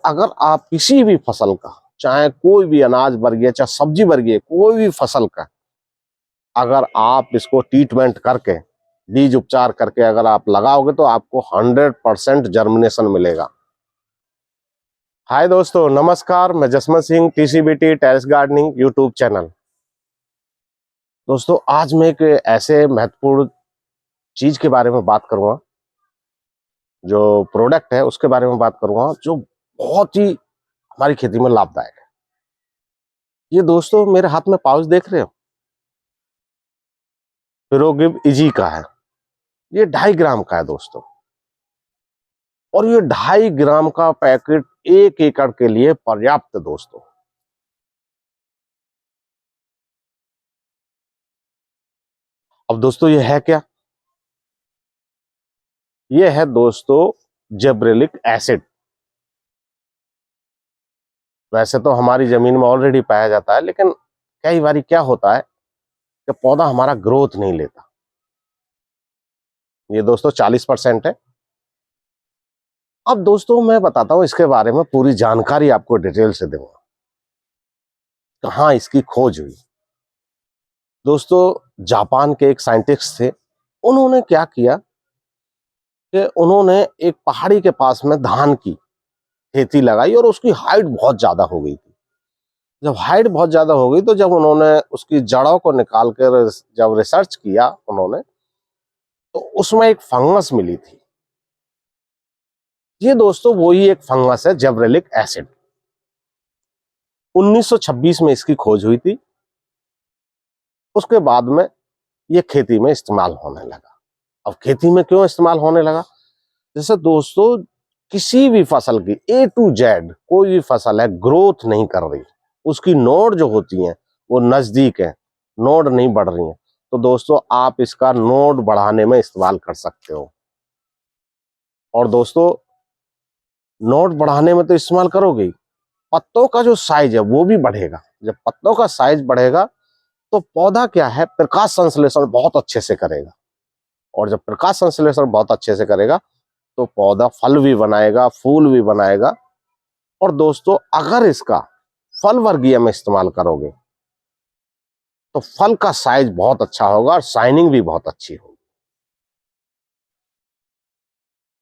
अगर आप किसी भी फसल का, चाहे कोई भी अनाज वर्गीय, चाहे सब्जी वर्गीय, कोई भी फसल का, अगर आप इसको ट्रीटमेंट करके, बीज उपचार करके अगर आप लगाओगे तो आपको 100% जर्मिनेशन मिलेगा। हाय दोस्तों, नमस्कार। मैं Jasmat Singh, TCBT terrace gardening YouTube channel. दोस्तों, आज मैं एक ऐसे महत्वपूर्ण चीज के बारे में बात करूंगा, जो प्रोडक्ट है उसके बारे में बात करूंगा, जो बहुत ही हमारी खेती में लाभदायक है। ये दोस्तों, मेरे हाथ में पाउच देख रहे हो, फिरोगिव इजी का है। ये 2.5 ग्राम का है दोस्तों, और ये 2.5 ग्राम का पैकेट 1 एकड़ के लिए पर्याप्त है दोस्तों। अब दोस्तों, ये है क्या? ये है दोस्तों जिब्रेलिक एसिड। वैसे तो हमारी जमीन में ऑलरेडी पाया जाता है, लेकिन कई बार क्या होता है कि पौधा हमारा ग्रोथ नहीं लेता। ये दोस्तों 40% है। अब दोस्तों, मैं बताता हूं इसके बारे में, पूरी जानकारी आपको डिटेल से दूंगा। कहाँ इसकी खोज हुई? दोस्तों, जापान के एक साइंटिस्ट थे। उन्होंने क्या किया कि उन्होंने एक पहाड़ी के पास में धान की खेती लगाई, और उसकी हाइट बहुत ज्यादा हो गई थी। जब हाइट बहुत ज्यादा हो गई, तो जब उन्होंने उसकी जड़ों को निकाल कर जब रिसर्च किया उन्होंने, तो उसमें एक फंगस मिली थी। ये दोस्तों वही एक फंगस है, जिब्रेलिक एसिड। 1926 में इसकी खोज हुई थी। उसके बाद में ये खेती में इस्तेमाल होने लगा। अब खेती में क्यों इस्तेमाल होने लगा? जैसे दोस्तों, किसी भी फसल की A to Z कोई भी फसल है, ग्रोथ नहीं कर रही, उसकी नोड जो होती हैं वो नजदीक है, नोड नहीं बढ़ रही हैं, तो दोस्तों आप इसका नोड बढ़ाने में इस्तेमाल कर सकते हो। और दोस्तों, नोड बढ़ाने में तो इस्तेमाल करोगे ही, पत्तों का जो साइज है वो भी बढ़ेगा। जब पत्तों का साइज बढ़ेगा तो पौधा क्या है, प्रकाश संश्लेषण बहुत अच्छे से करेगा। और जब प्रकाश संश्लेषण बहुत अच्छे से करेगा तो पौधा फल भी बनाएगा, फूल भी बनाएगा। और दोस्तों, अगर इसका फल वर्गीय में इस्तेमाल करोगे तो फल का साइज बहुत अच्छा होगा और शाइनिंग भी बहुत अच्छी होगी।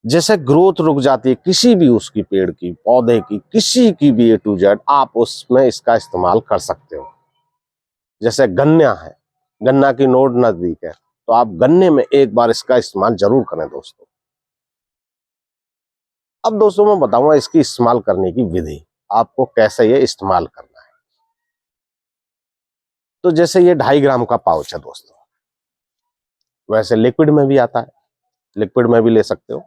जैसे ग्रोथ रुक जाती है किसी भी उसकी पेड़ की, पौधे की, किसी की भी A to Z, आप उसमें इसका इस्तेमाल कर सकते हो। जैसे गन्ना है, गन्ना की नोड नजदीक है, तो आप गन्ने में एक बार इसका इस्तेमाल जरूर करें दोस्तों। अब दोस्तों, मैं बताऊंगा इसकी इस्तेमाल करने की विधि, आपको कैसे ये इस्तेमाल करना है। तो जैसे ये 2.5 ग्राम का पाउच है दोस्तों, वैसे लिक्विड में भी आता है, लिक्विड में भी ले सकते हो।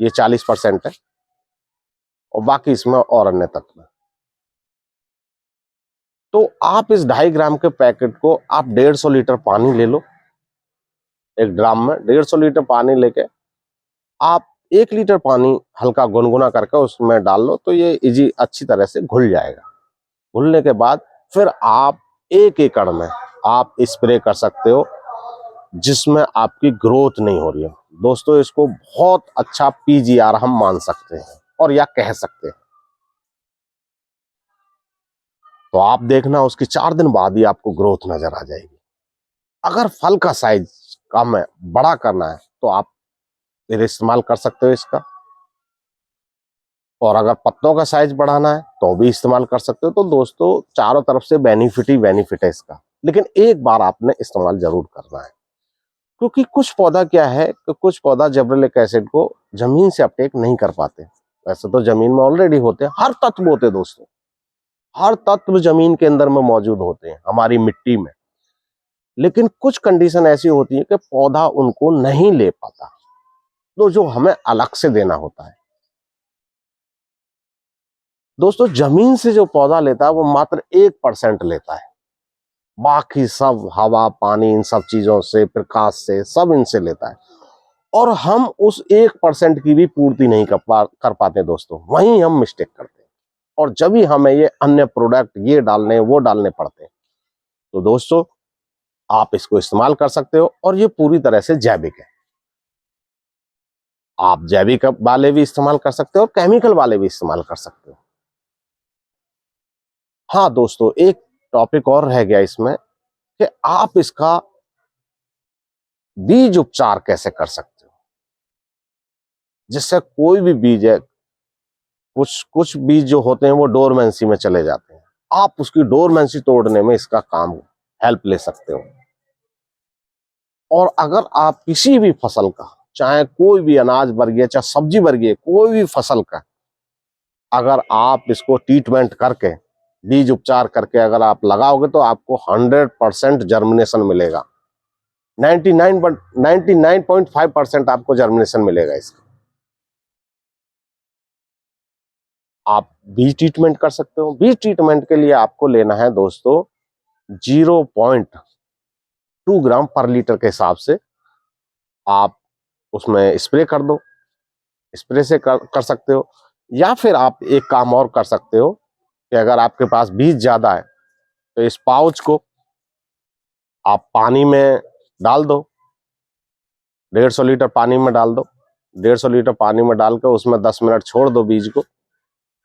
ये 40% है, और बाकी इसमें और अन्य तत्व है। तो आप इस 2.5 ग्राम के पैकेट को आप 150 लीटर पानी ले लो। एक ड्राम में 150 लीटर पानी लेके आप 1 लीटर पानी हल्का गुनगुना करके उसमें डाल लो, तो ये इजी अच्छी तरह से घुल जाएगा। घुलने के बाद फिर आप 1 एकड़ में आप स्प्रे कर सकते हो, जिसमें आपकी ग्रोथ नहीं हो रही है। दोस्तों, इसको बहुत अच्छा PGR हम मान सकते हैं, और या कह सकते हैं। तो आप देखना, उसके 4 दिन बाद ही आपको ग्रोथ नजर आ जाएगी। अगर फल का साइज कम है, बड़ा करना है, तो आप फिर इस्तेमाल कर सकते हो इसका। और अगर पत्तों का साइज बढ़ाना है तो भी इस्तेमाल कर सकते हो। तो दोस्तों, चारों तरफ से बेनिफिट ही बेनिफिट है इसका। लेकिन एक बार आपने इस्तेमाल जरूर करना है, क्योंकि कुछ पौधा क्या है कि कुछ पौधा जिब्रेलिक एसिड को जमीन से अपटेक नहीं कर पाते। वैसे तो जमीन में ऑलरेडी होते हैं, हर तत्व होते हैं दोस्तों, हर तत्व जमीन के अंदर में मौजूद होते हैं हमारी मिट्टी में। लेकिन कुछ कंडीशन ऐसी होती है कि पौधा उनको नहीं ले पाता, तो जो हमें अलग से देना होता है। दोस्तों, जमीन से जो पौधा लेता है वो मात्र 1% लेता है। बाकी सब हवा, पानी, इन सब चीजों से, प्रकाश से, सब इनसे लेता है। और हम उस 1% की भी पूर्ति नहीं कर पाते दोस्तों, वहीं हम मिस्टेक करते हैं। और जब भी हमें ये अन्य प्रोडक्ट ये डालने वो डालने पड़ते हैं, तो दोस्तों आप इसको इस्तेमाल कर सकते हो, और ये पूरी तरह से जैविक है। आप जैविक वाले भी इस्तेमाल कर सकते हो और केमिकल वाले भी इस्तेमाल कर सकते हो। हाँ दोस्तों, एक टॉपिक और रह गया इसमें कि आप इसका बीज उपचार कैसे कर सकते हो, जिससे कोई भी बीज है, कुछ कुछ बीज जो होते हैं वो डोरमेंसी में चले जाते हैं, आप उसकी डोरमेंसी तोड़ने में इसका काम हेल्प ले सकते हो। और अगर आप किसी भी फसल का, चाहे कोई भी अनाज वर्गीय चाहे सब्जी वर्गीय कोई भी फसल का, अगर आप इसको ट्रीटमेंट करके बीज उपचार करके अगर आप लगाओगे तो आपको 100% जर्मिनेशन मिलेगा। 99.5% आपको जर्मिनेशन मिलेगा इसका। आप बीज ट्रीटमेंट कर सकते हो। बीज ट्रीटमेंट के लिए आपको लेना है दोस्तों 0.2 ग्राम पर लीटर के हिसाब से आप उसमें स्प्रे कर दो। स्प्रे से कर सकते हो, या फिर आप एक काम और कर सकते हो कि अगर आपके पास बीज ज्यादा है तो इस पाउच को आप पानी में डाल दो, 150 लीटर पानी में डाल दो। 150 लीटर पानी में डाल के उसमें 10 मिनट छोड़ दो बीज को,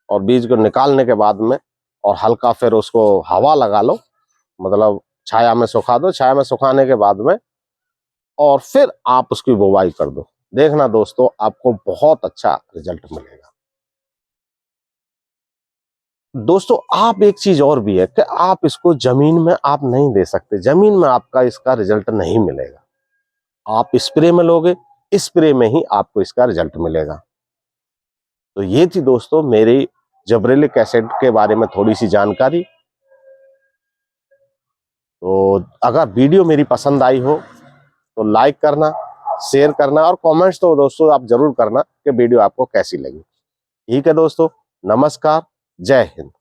और बीज को निकालने के बाद में और हल्का फिर उसको हवा लगा लो, मतलब छाया में सुखा दो। छाया में सुखाने के बाद में और फिर आप उसकी बुवाई कर दो। देखना दोस्तों, आपको बहुत अच्छा रिजल्ट मिलेगा। दोस्तों आप एक चीज और भी है कि आप इसको जमीन में आप नहीं दे सकते, जमीन में आपका इसका रिजल्ट नहीं मिलेगा। आप स्प्रे में लोगे, स्प्रे में ही आपको इसका रिजल्ट मिलेगा। तो ये थी दोस्तों मेरी जिब्रेलिक एसिड के बारे में थोड़ी सी जानकारी। तो अगर वीडियो मेरी पसंद आई हो तो लाइक करना, शेयर करना और कमेंट्स तो दोस्तों आप जरूर करना कि वीडियो आपको कैसी लगी। ठीक है दोस्तों, नमस्कार, जय हिंद।